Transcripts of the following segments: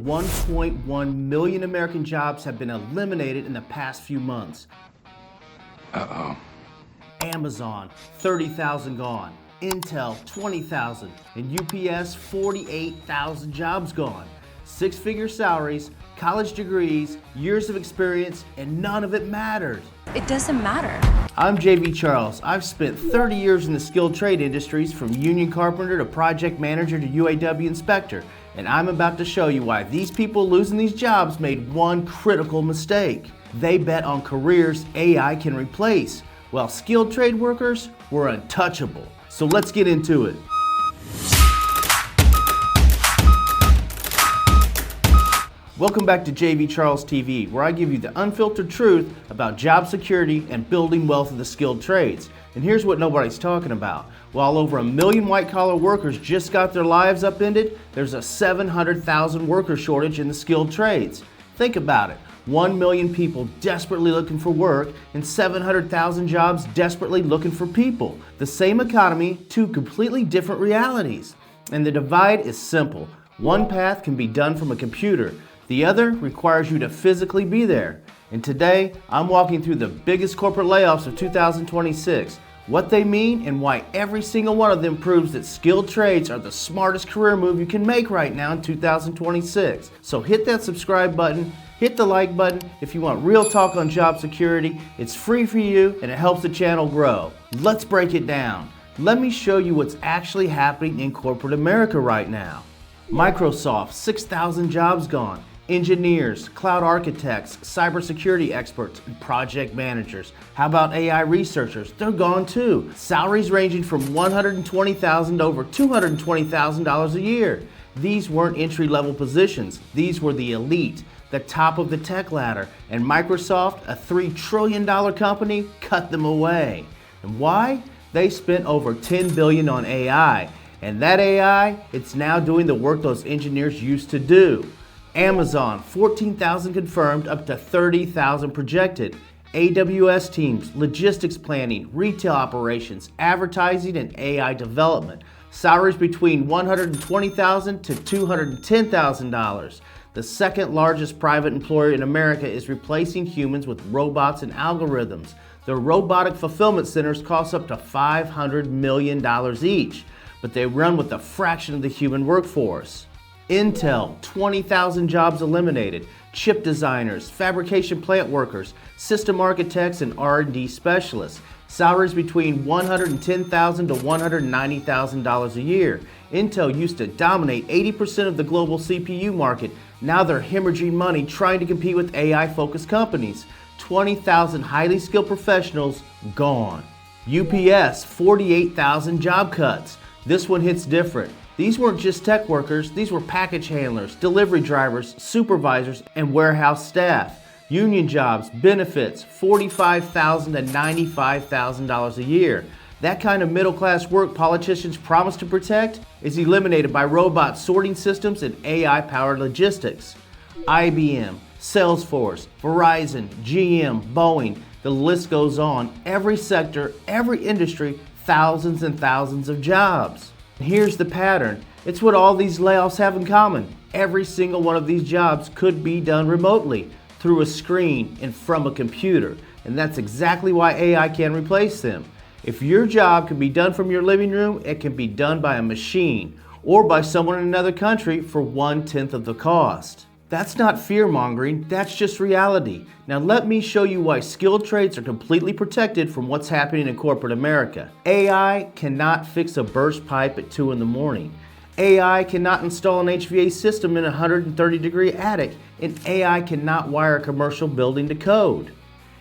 1.1 million American jobs have been eliminated in the past few months. Uh-oh. Amazon, 30,000 gone. Intel, 20,000. And UPS, 48,000 jobs gone. Six-figure salaries, college degrees, years of experience, and none of it mattered. It doesn't matter. I'm JV Charles. I've spent 30 years in the skilled trade industries, from union carpenter to project manager to UAW inspector, and I'm about to show you why these people losing these jobs made one critical mistake. They bet on careers AI can replace, while skilled trade workers were untouchable. So let's get into it. Welcome back to JV Charles TV, where I give you the unfiltered truth about job security and building wealth of the skilled trades. And here's what nobody's talking about. While over 1 million white-collar workers just got their lives upended, there's a 700,000 worker shortage in the skilled trades. Think about it. 1 million people desperately looking for work and 700,000 jobs desperately looking for people. The same economy, two completely different realities. And the divide is simple. One path can be done from a computer. The other requires you to physically be there. And today, I'm walking through the biggest corporate layoffs of 2026, what they mean and why every single one of them proves that skilled trades are the smartest career move you can make right now in 2026. So hit that subscribe button, hit the like button if you want real talk on job security. It's free for you and it helps the channel grow. Let's break it down. Let me show you what's actually happening in corporate America right now. Microsoft, 6,000 jobs gone. Engineers, cloud architects, cybersecurity experts, and project managers. How about AI researchers? They're gone too. Salaries ranging from $120,000 to over $220,000 a year. These weren't entry-level positions. These were the elite, the top of the tech ladder. And Microsoft, a $3 trillion company, cut them away. And why? They spent over $10 billion on AI. And that AI, it's now doing the work those engineers used to do. Amazon, 14,000 confirmed, up to 30,000 projected. AWS teams, logistics planning, retail operations, advertising, and AI development. Salaries between $120,000 to $210,000. The second largest private employer in America is replacing humans with robots and algorithms. Their robotic fulfillment centers cost up to $500 million each, but they run with a fraction of the human workforce. Intel, 20,000 jobs eliminated. Chip designers, fabrication plant workers, system architects, and R&D specialists. Salaries between $110,000 to $190,000 a year. Intel used to dominate 80% of the global CPU market. Now they're hemorrhaging money trying to compete with AI-focused companies. 20,000 highly skilled professionals gone. UPS, 48,000 job cuts. This one hits different. These weren't just tech workers, these were package handlers, delivery drivers, supervisors, and warehouse staff. Union jobs, benefits, $45,000 to $95,000 a year. That kind of middle-class work politicians promise to protect is eliminated by robot sorting systems and AI-powered logistics. IBM, Salesforce, Verizon, GM, Boeing, the list goes on. Every sector, every industry, thousands and thousands of jobs. Here's the pattern. It's what all these layoffs have in common. Every single one of these jobs could be done remotely, through a screen and from a computer. And that's exactly why AI can replace them. If your job can be done from your living room, it can be done by a machine or by someone in another country for 1/10 of the cost. That's not fear-mongering, that's just reality. Now let me show you why skilled trades are completely protected from what's happening in corporate America. AI cannot fix a burst pipe at 2 in the morning. AI cannot install an HVAC system in a 130-degree attic, and AI cannot wire a commercial building to code.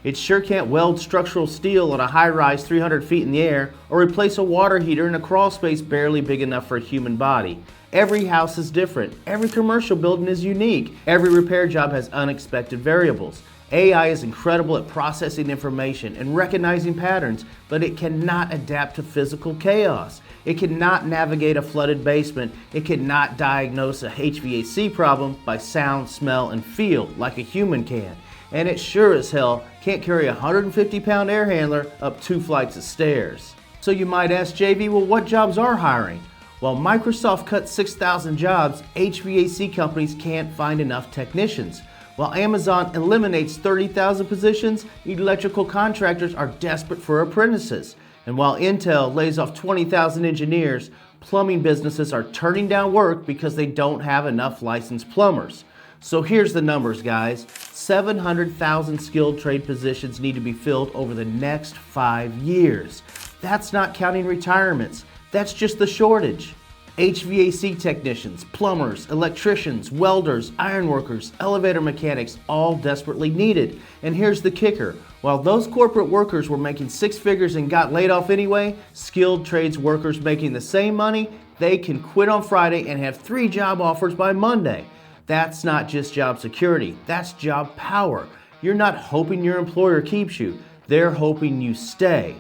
It sure can't weld structural steel on a high-rise 300 feet in the air or replace a water heater in a crawl space barely big enough for a human body. Every house is different. Every commercial building is unique. Every repair job has unexpected variables. AI is incredible at processing information and recognizing patterns, but it cannot adapt to physical chaos. It cannot navigate a flooded basement. It cannot diagnose a HVAC problem by sound, smell, and feel like a human can. And it sure as hell can't carry a 150-pound air handler up 2 flights of stairs. So you might ask, JV, well, what jobs are hiring? While Microsoft cut 6,000 jobs, HVAC companies can't find enough technicians. While Amazon eliminates 30,000 positions, electrical contractors are desperate for apprentices. And while Intel lays off 20,000 engineers, plumbing businesses are turning down work because they don't have enough licensed plumbers. So here's the numbers, guys. 700,000 skilled trade positions need to be filled over the next 5 years. That's not counting retirements. That's just the shortage. HVAC technicians, plumbers, electricians, welders, ironworkers, elevator mechanics, all desperately needed. And here's the kicker. While those corporate workers were making six figures and got laid off anyway, skilled trades workers making the same money, they can quit on Friday and have 3 job offers by Monday. That's not just job security, that's job power. You're not hoping your employer keeps you, they're hoping you stay.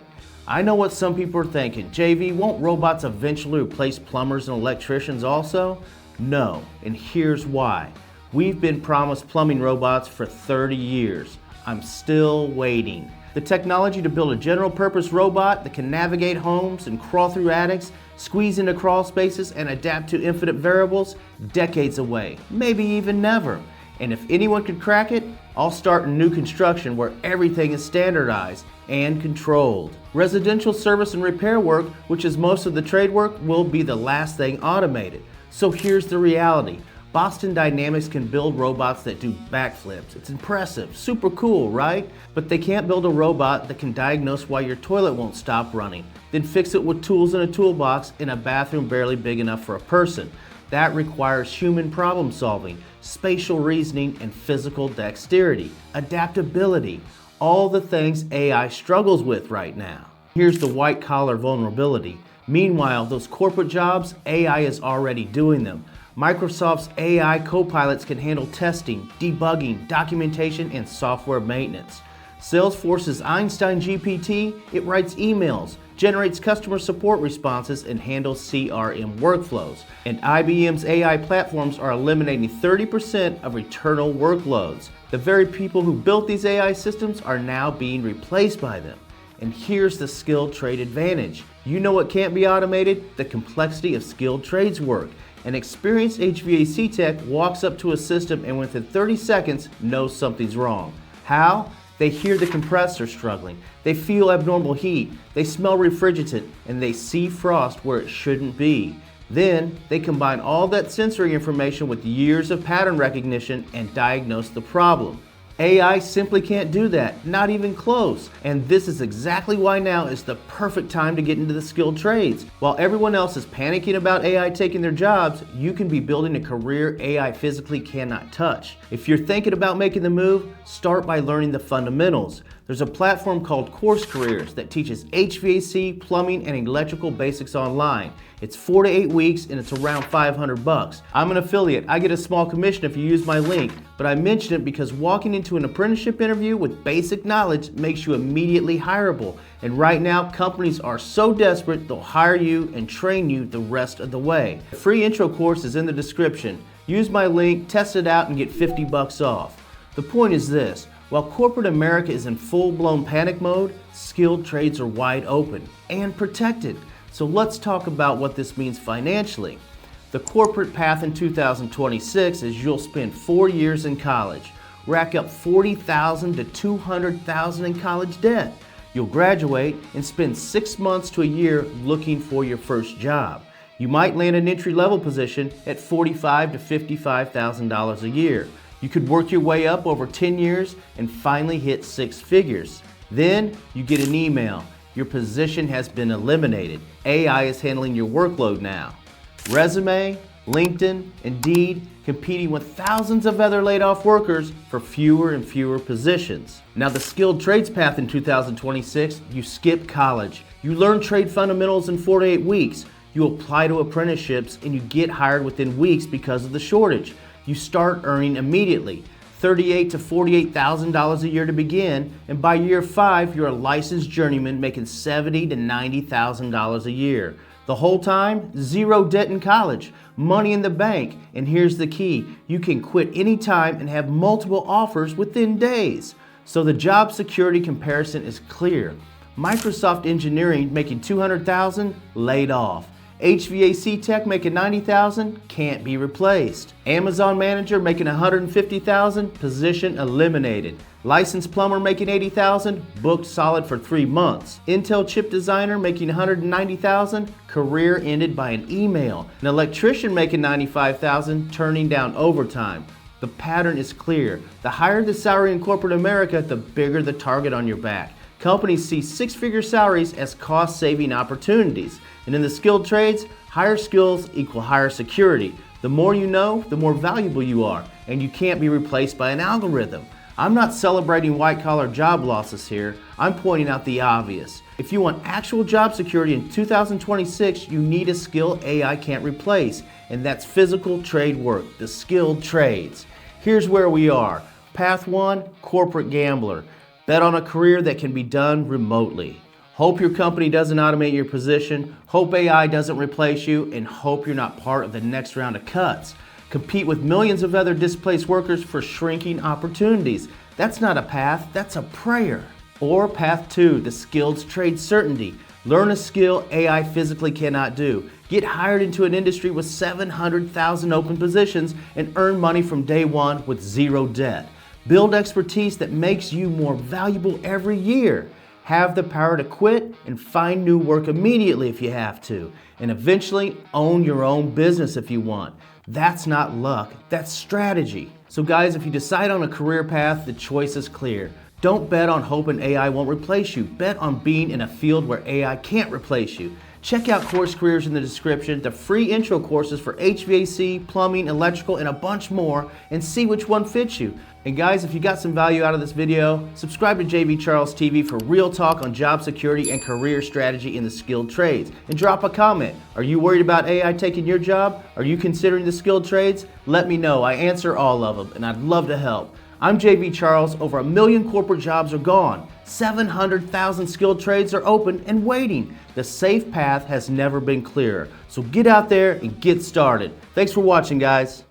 I know what some people are thinking. JV, won't robots eventually replace plumbers and electricians also? No, and here's why. We've been promised plumbing robots for 30 years. I'm still waiting. The technology to build a general purpose robot that can navigate homes and crawl through attics, squeeze into crawl spaces, and adapt to infinite variables, decades away, maybe even never. And if anyone could crack it, I'll start in new construction where everything is standardized and controlled. Residential service and repair work, which is most of the trade work, will be the last thing automated. So here's the reality. Boston Dynamics can build robots that do backflips. It's impressive, super cool, right? But they can't build a robot that can diagnose why your toilet won't stop running, then fix it with tools in a toolbox in a bathroom barely big enough for a person. That requires human problem solving, spatial reasoning, and physical dexterity, adaptability, all the things AI struggles with right now. Here's the white collar vulnerability. Meanwhile, those corporate jobs, AI is already doing them. Microsoft's AI co-pilots can handle testing, debugging, documentation, and software maintenance. Salesforce's Einstein GPT, it writes emails, generates customer support responses, and handles CRM workflows. And IBM's AI platforms are eliminating 30% of internal workloads. The very people who built these AI systems are now being replaced by them. And here's the skilled trade advantage. You know what can't be automated? The complexity of skilled trades work. An experienced HVAC tech walks up to a system and within 30 seconds knows something's wrong. How? They hear the compressor struggling, they feel abnormal heat, they smell refrigerant, and they see frost where it shouldn't be. Then, they combine all that sensory information with years of pattern recognition and diagnose the problem. AI simply can't do that, not even close. And this is exactly why now is the perfect time to get into the skilled trades. While everyone else is panicking about AI taking their jobs, you can be building a career AI physically cannot touch. If you're thinking about making the move, start by learning the fundamentals. There's a platform called Course Careers that teaches HVAC, plumbing, and electrical basics online. It's 4 to 8 weeks and it's around $500. I'm an affiliate. I get a small commission if you use my link, but I mention it because walking into an apprenticeship interview with basic knowledge makes you immediately hireable. And right now, companies are so desperate they'll hire you and train you the rest of the way. The free intro course is in the description. Use my link, test it out, and get $50 off. The point is this. While corporate America is in full-blown panic mode, skilled trades are wide open and protected. So let's talk about what this means financially. The corporate path in 2026 is you'll spend 4 years in college, rack up $40,000 to $200,000 in college debt. You'll graduate and spend 6 months to a year looking for your first job. You might land an entry-level position at $45,000 to $55,000 a year. You could work your way up over 10 years and finally hit 6 figures. Then you get an email. Your position has been eliminated. AI is handling your workload now. Resume, LinkedIn, Indeed, competing with thousands of other laid off workers for fewer and fewer positions. Now the skilled trades path in 2026, you skip college. You learn trade fundamentals in 4 to 8 weeks. You apply to apprenticeships and you get hired within weeks because of the shortage. You start earning immediately, $38,000 to $48,000 a year to begin, and by year 5, you're a licensed journeyman making $70,000 to $90,000 a year. The whole time, zero debt in college, money in the bank, and here's the key, you can quit anytime and have multiple offers within days. So the job security comparison is clear. Microsoft Engineering making $200,000 laid off. HVAC tech making $90,000 can't be replaced. Amazon manager making $150,000, position eliminated. Licensed plumber making $80,000, booked solid for 3 months. Intel chip designer making $190,000, career ended by an email. An electrician making $95,000, turning down overtime. The pattern is clear. The higher the salary in corporate America, the bigger the target on your back. Companies see six-figure salaries as cost-saving opportunities. And in the skilled trades, higher skills equal higher security. The more you know, the more valuable you are, and you can't be replaced by an algorithm. I'm not celebrating white-collar job losses here. I'm pointing out the obvious. If you want actual job security in 2026, you need a skill AI can't replace, and that's physical trade work, the skilled trades. Here's where we are. Path 1, corporate gambler. Bet on a career that can be done remotely. Hope your company doesn't automate your position, hope AI doesn't replace you, and hope you're not part of the next round of cuts. Compete with millions of other displaced workers for shrinking opportunities. That's not a path, that's a prayer. Or path 2, the skilled trade certainty. Learn a skill AI physically cannot do. Get hired into an industry with 700,000 open positions and earn money from day one with zero debt. Build expertise that makes you more valuable every year. Have the power to quit and find new work immediately if you have to. And eventually own your own business if you want. That's not luck, that's strategy. So guys, if you decide on a career path, the choice is clear. Don't bet on hoping AI won't replace you. Bet on being in a field where AI can't replace you. Check out Course Careers in the description, the free intro courses for HVAC, plumbing, electrical, and a bunch more, and see which one fits you. And guys, if you got some value out of this video, subscribe to JV Charles TV for real talk on job security and career strategy in the skilled trades. And drop a comment. Are you worried about AI taking your job? Are you considering the skilled trades? Let me know. I answer all of them, and I'd love to help. I'm JV Charles. Over 1 million corporate jobs are gone. 700,000 skilled trades are open and waiting. The safe path has never been clearer. So get out there and get started. Thanks for watching, guys.